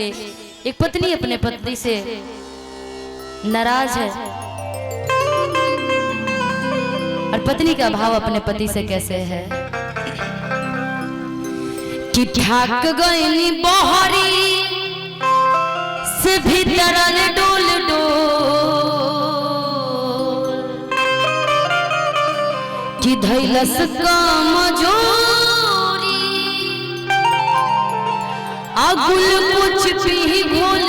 एक पत्नी अपने पति से नाराज है और पत्नी का भाव अपने पति से कैसे है कि ठाक गईनी बहरी से भीतर डोल डोल कि धैलस कमजोरी अगुल कुछ भी घोल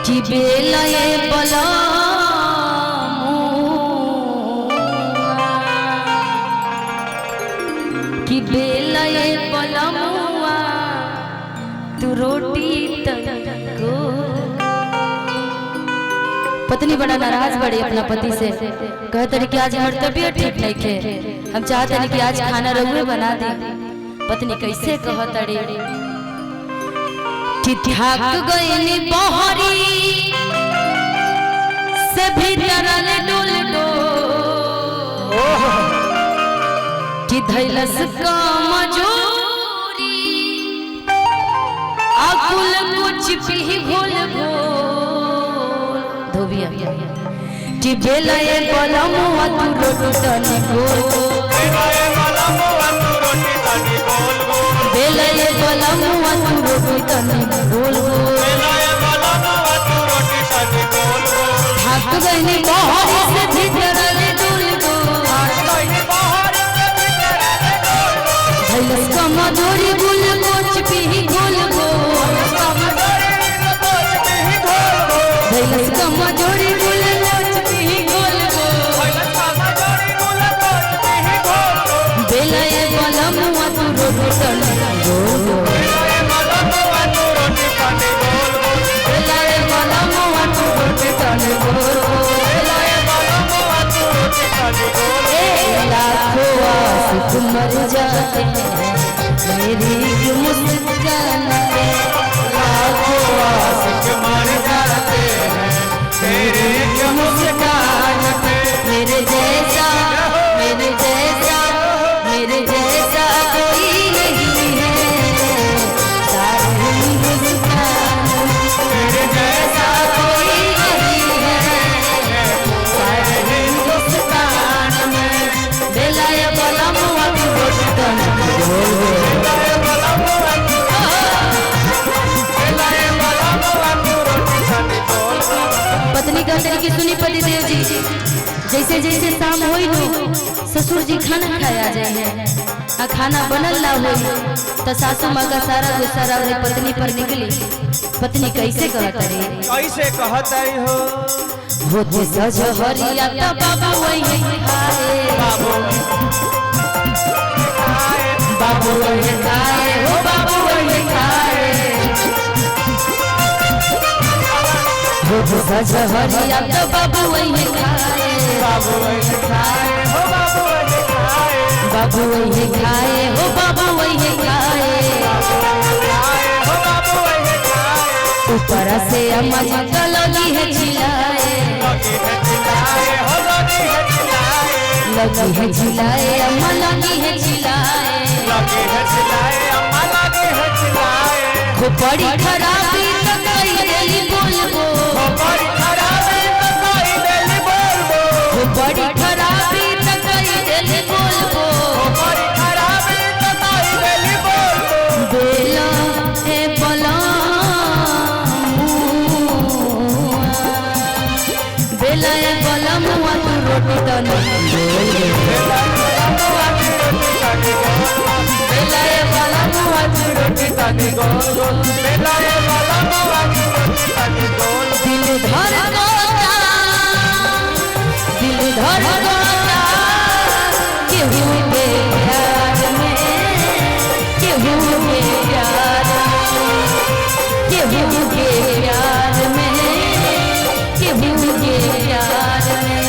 कि बेलये बला कि बेलये बलमुआ तू रोटी तको। पत्नी बड़ा नाराज बड़ी अपना पति से, कहते कि आज हमारी तबीयत ठीक नहीं है, हम चाहते हैं कि आज खाना रहुए बना दे। पत्नी कैसे कहतड़ी कि ठाक गईनी बहरी से भीतर डोल डोल कि धैलस कमजोरी अकुल कुछ भी घोल घोल धोबिया कि बेलये बलमुआ तू रोटी तनी गोल बेलये बलमुआ तू रोटी तनी गोल ठाक गईनी बहरी से भीतर डोल धैलस कमजोरी गुल कुछ भी गोल गोल धैलस कमजोरी गुल कुछ भी गोल गोल बेलये बलमुआ तू रोटी तनी गोल बेलये बलमुआ तू रोटी तनी गोल लाखों आशिक मर जाते मेरी मुस्कान पे लाखों आशिक मर जाते मेरी मुस्कान पे मेरे जैसा कोई नहीं है सारे हिंदुस्तान मेरे जैसा कोई नहीं है सारे हिंदुस्तान में बेलये बलमुआ तू रोटी तनी पत्नी कहते कि सुनी पतिदेव जी, जैसे जैसे शाम होई हो ससुर जी खाना खाया जाए आ खाना बनल ना हो तो सासू माँ का सारा गुस्सा रहे पत्नी पर निकली। पत्नी कैसे कहता रे कैसे कहता हो होते सजहरिया तो बाबू वही खाए बाबू वही खाए हो बाबू वही खाए होते सजहरिया तो बाबू वही खाए बाबू वही खाए हो बाबू वही खाए बाबू वही खाए हो बाबू वही खाए हो बाबू वही खाए ऊपर से अम्मा जी का लगी है चिल्लाए लगी है चिल्लाए हो लगी है चिल्लाए लगी है चिल्लाए अम्मा लगी है चिल्लाए लगी है चिल्लाए अम्मा लगी है चिल्लाए वो बड़ी खराबी तो कई देली बोलबो हो बड़ी खराबी तो कोई दिल बोलबो वो बड़ी खराबी तो कई देली बोलबो हो बड़ी खराबी तो कोई दिल बोलबो बेला ए बला बेला ए बला मुआ तू रोटी तनी बेला ए बला मुआ तू रोटी तनी गोल बेलाये बलमुआ तू रोटी तनी गोल दिल धर गोता केहू के प्यार में केहू के प्यार केहू के प्यार में केहू के प्यार में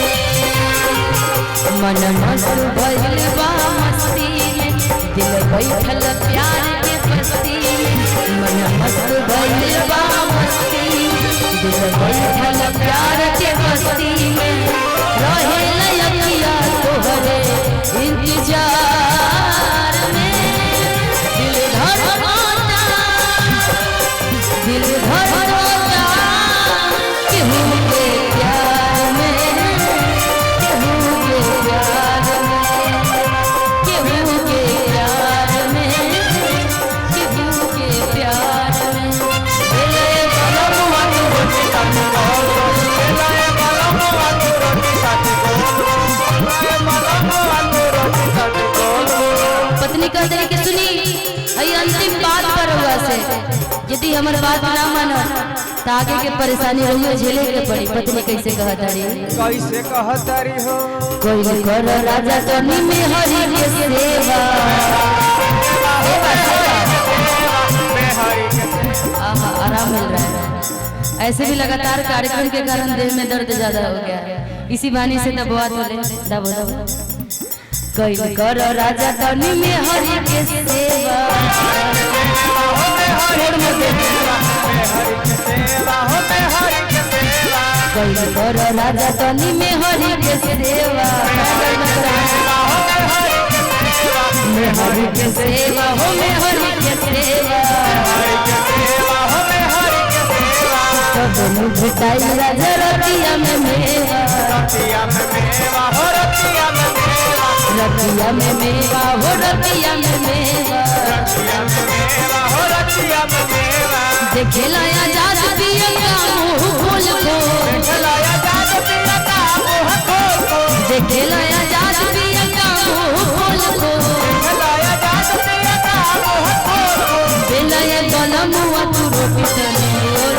मन मस्त भइल बा मस्ती में दिल बैठल प्यार के बस्ती में मन मस्त भइल बा मस्ती दिल बैठल प्यार के बस्ती में रहे लयकिया तोहरे इंतजार में दिल धर आई अंतिम बात पर हुआ से यदि हमारे बात ना मानो तो आगे के परेशानी रहियो झेले के पड़ी। पत्नी कैसे कहतारी कैसे कहतारी हो कोई कर राजा तनी में हरि के सेवा आहा आराम मिल रहा है। ऐसे भी लगातार कार्यक्रम के कारण देह में दर्द ज्यादा हो गया, इसी बहाने से दबवा तो ले दबो दबो। कोई कर राजा तनी में हरि के सेवा कोई कर राजा तनी में हरि के सेवा में हरि के सेवा हो में हरि के सेवा तब नुटाई राजा रतिया में मेवा रतिया में मेवा हो रतिया में मेवा देखे लाया जात पिया का मुंह खोल को देखे लाया जात पिया का मुंह खोल को बेलाया गलमुआ तू रोटी तने बोल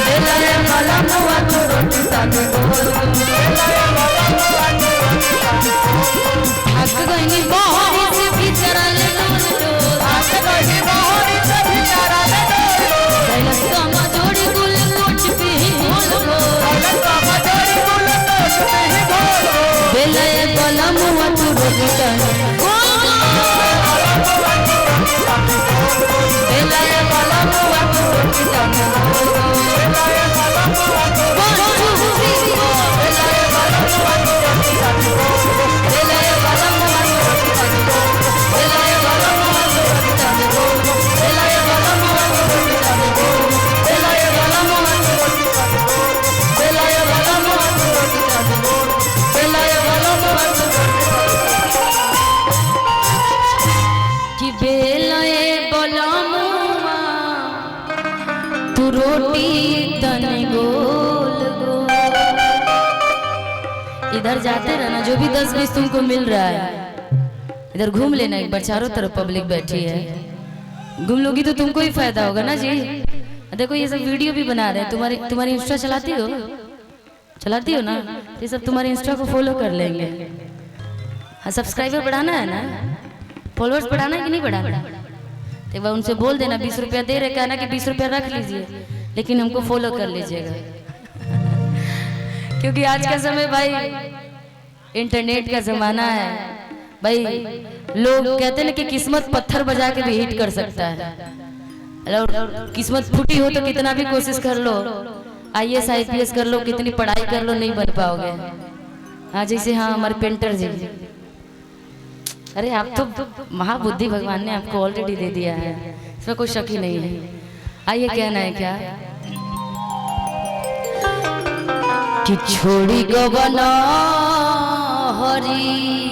बेलाया गलमुआ तू रोटी तने बोल थक गई बहरी से भीतर ले कैलाश का मजोड़ी गुल कुछ भी बोल बेलाया गलमुआ तू रोटी तने बेलाया गलमुआ तू रोटी तने इधर जाते रहना, जो भी 10-20 तुमको मिल रहा है इधर घूम लेना एक बार। चारों तरफ पब्लिक बैठी है, घूम लोगी तो तुमको ही फायदा होगा ना जी। देखो ये सब वीडियो भी बना रहे हैं, तुम्हारी इंस्टा चलाती हो ना, ये सब तुम्हारे इंस्टा को फॉलो कर लेंगे। हाँ सब्सक्राइबर बढ़ाना है ना, फॉलोअर्स बढ़ाना है कि नहीं बढ़ाना, एक बार उनसे बोल देना 20 रुपया दे रहे, कहना कि 20 रुपया रख लीजिए लेकिन हमको फॉलो कर लीजिएगा। क्योंकि आज का समय भाई इंटरनेट का जमाना है भाई। लोग कहते हैं कि किस्मत पत्थर बजा के भी हिट कर सकता है, और किस्मत फूटी हो तो कितना भी कोशिश कर लो, IAS IPS कर लो, कितनी पढ़ाई कर लो, नहीं बन पाओगे। हाँ जैसे हाँ हमारे पेंटर जी, अरे आप तो महाबुद्धि भगवान ने आपको ऑलरेडी दे दिया है, इसमें कोई शक ही नहीं है। आइए कहना है क्या कि छोड़ी गो बना हरी